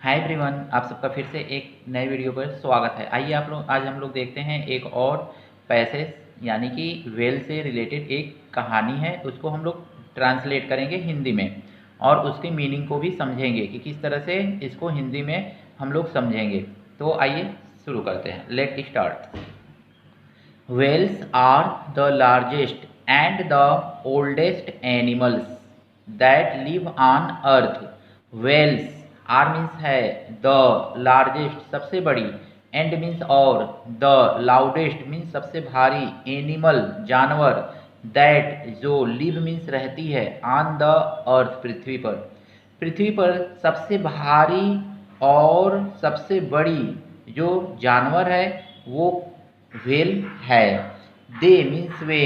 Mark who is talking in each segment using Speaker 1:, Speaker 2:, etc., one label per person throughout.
Speaker 1: Hi everyone, आप सबका फिर से एक नए वीडियो पर स्वागत है। आइए आज हम लोग देखते हैं एक और पैसेज यानी कि वेल से रिलेटेड एक कहानी है। उसको हम लोग ट्रांसलेट करेंगे हिंदी में और उसके मीनिंग को भी समझेंगे कि किस तरह से इसको हिंदी में हम लोग समझेंगे। तो आइए शुरू करते हैं। Let start. Whales are the largest and the oldest animals that live on earth. Whales R means है, the largest सबसे बड़ी, and means और, the loudest means सबसे भारी, animal जानवर, that जो live means रहती है, on the earth पृथ्वी पर सबसे भारी और सबसे बड़ी जो जानवर है वो व्हेल है। दे मीन्स वे,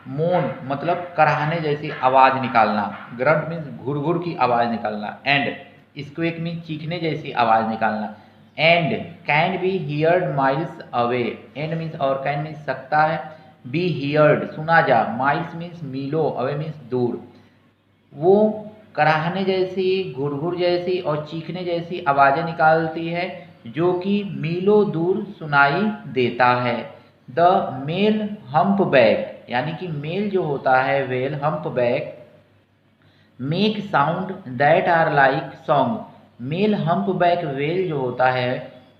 Speaker 1: मोन मतलब कराहने जैसी आवाज़ निकालना, ग्रंट मीन्स घुर घुर की आवाज़ निकालना, एंड स्क्वेक मीन्स चीखने जैसी आवाज़ निकालना, and can be heard miles away, and means और, कैन मीन्स सकता है, बी हियर्ड सुना जा, माइल्स मीन्स मीलो, अवे मीन्स दूर। वो कराहने जैसी, घुरघुर जैसी और चीखने जैसी आवाज़ें निकालती है जो कि मीलों दूर सुनाई देता है। द मेल हम्प बैक यानी कि मेल जो होता है whale humpback make sound that are like song. Male humpback whale जो होता है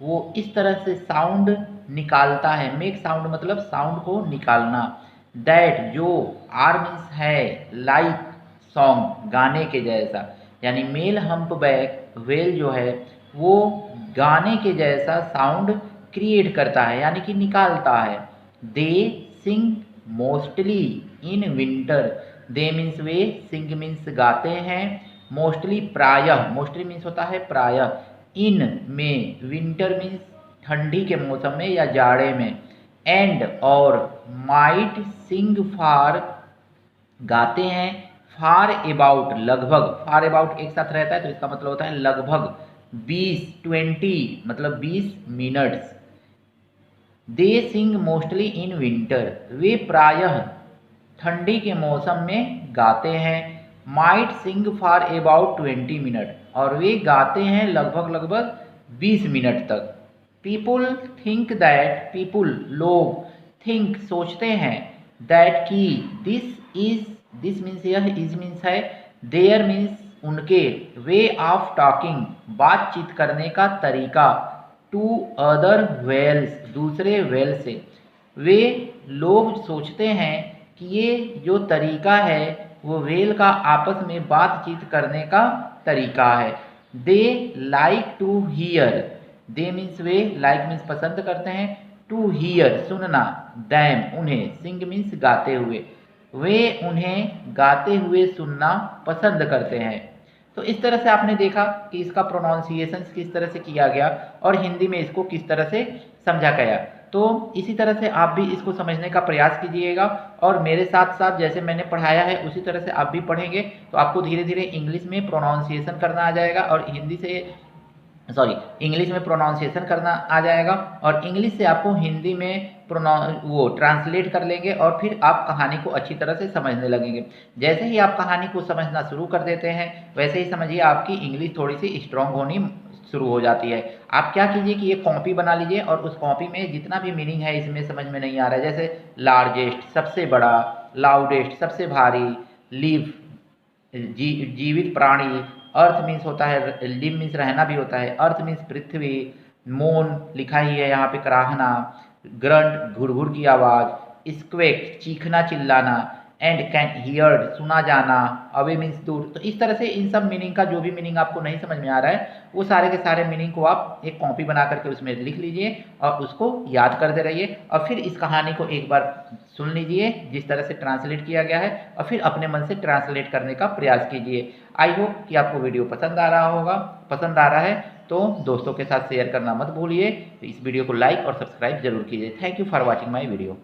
Speaker 1: वो इस तरह से साउंड निकालता है। मेक साउंड मतलब साउंड को निकालना। दैट जो आर मीन्स है, लाइक सॉन्ग गाने के जैसा, यानी मेल हम्प बैक वेल जो है वो गाने के जैसा साउंड क्रिएट करता है यानी कि निकालता है। They sing mostly in winter. They means वे, सिंग मीन्स गाते हैं, मोस्टली प्रायः, मोस्टली मीन्स होता है प्रायः, इन में, विंटर मीन्स ठंडी के मौसम में या जाड़े में, एंड और, माइट सिंग फार गाते हैं, फार अबाउट लगभग, फार अबाउट एक साथ रहता है तो इसका मतलब होता है लगभग 20 मतलब 20 minutes. They sing mostly in winter वे प्रायः ठंडी के मौसम में गाते हैं। Might sing for about 20 minute और वे गाते हैं लगभग 20 मिनट तक। पीपुल थिंक दैट, पीपुल लोग, थिंक सोचते हैं, दैट की, दिस मीन्स यह, इज मीन्स है, देयर मीन्स उनके, वे ऑफ टॉकिंग बातचीत करने का तरीका, टू अदर वेल्स दूसरे वेल से। वे लोग सोचते हैं कि ये जो तरीका है वो वेल का आपस में बातचीत करने का तरीका है। They like to hear, they means वे, लाइक मीन्स पसंद करते हैं, टू हियर सुनना, दैम उन्हें, सिंग मीन्स गाते हुए, वे उन्हें गाते हुए सुनना पसंद करते हैं। तो इस तरह से आपने देखा कि इसका प्रोनाउंसिएशन किस तरह से किया गया और हिंदी में इसको किस तरह से समझा गया। तो इसी तरह से आप भी इसको समझने का प्रयास कीजिएगा और मेरे साथ साथ जैसे मैंने पढ़ाया है उसी तरह से आप भी पढ़ेंगे तो आपको धीरे धीरे इंग्लिश में प्रोनाउंसिएशन करना आ जाएगा और इंग्लिश में प्रोनाउंसिएशन करना आ जाएगा और इंग्लिश से आपको हिंदी में वो ट्रांसलेट कर लेंगे और फिर आप कहानी को अच्छी तरह से समझने लगेंगे। जैसे ही आप कहानी को समझना शुरू कर देते हैं वैसे ही समझिए आपकी इंग्लिश थोड़ी सी स्ट्रांग होनी शुरू हो जाती है। आप क्या कीजिए कि ये कॉपी बना लीजिए और उस कॉपी में जितना भी मीनिंग है इसमें समझ में नहीं आ रहा है, जैसे लार्जेस्ट सबसे बड़ा, लाउडेस्ट सबसे भारी, लिव जीवित प्राणी, अर्थ मीन्स होता है, लिव मीन्स रहना भी होता है, अर्थ मीन्स पृथ्वी, मोन लिखा ही है यहाँ पे कराहना, ग्रंट घुरघुर की आवाज़, स्क्वेक चीखना चिल्लाना, एंड कैन हियर्ड सुना जाना, अवे मीन्स दूर। तो इस तरह से इन सब मीनिंग का जो भी मीनिंग आपको नहीं समझ में आ रहा है वो सारे के सारे मीनिंग को आप एक कॉपी बना करके उसमें लिख लीजिए और उसको याद करते रहिए और फिर इस कहानी को एक बार सुन लीजिए जिस तरह से ट्रांसलेट किया गया है और फिर अपने मन से ट्रांसलेट करने का प्रयास कीजिए। आई होप कि आपको वीडियो पसंद आ रहा होगा। पसंद आ रहा है तो दोस्तों के साथ शेयर करना मत भूलिए। तो इस वीडियो को लाइक और सब्सक्राइब जरूर कीजिए। Thank you for watching my video.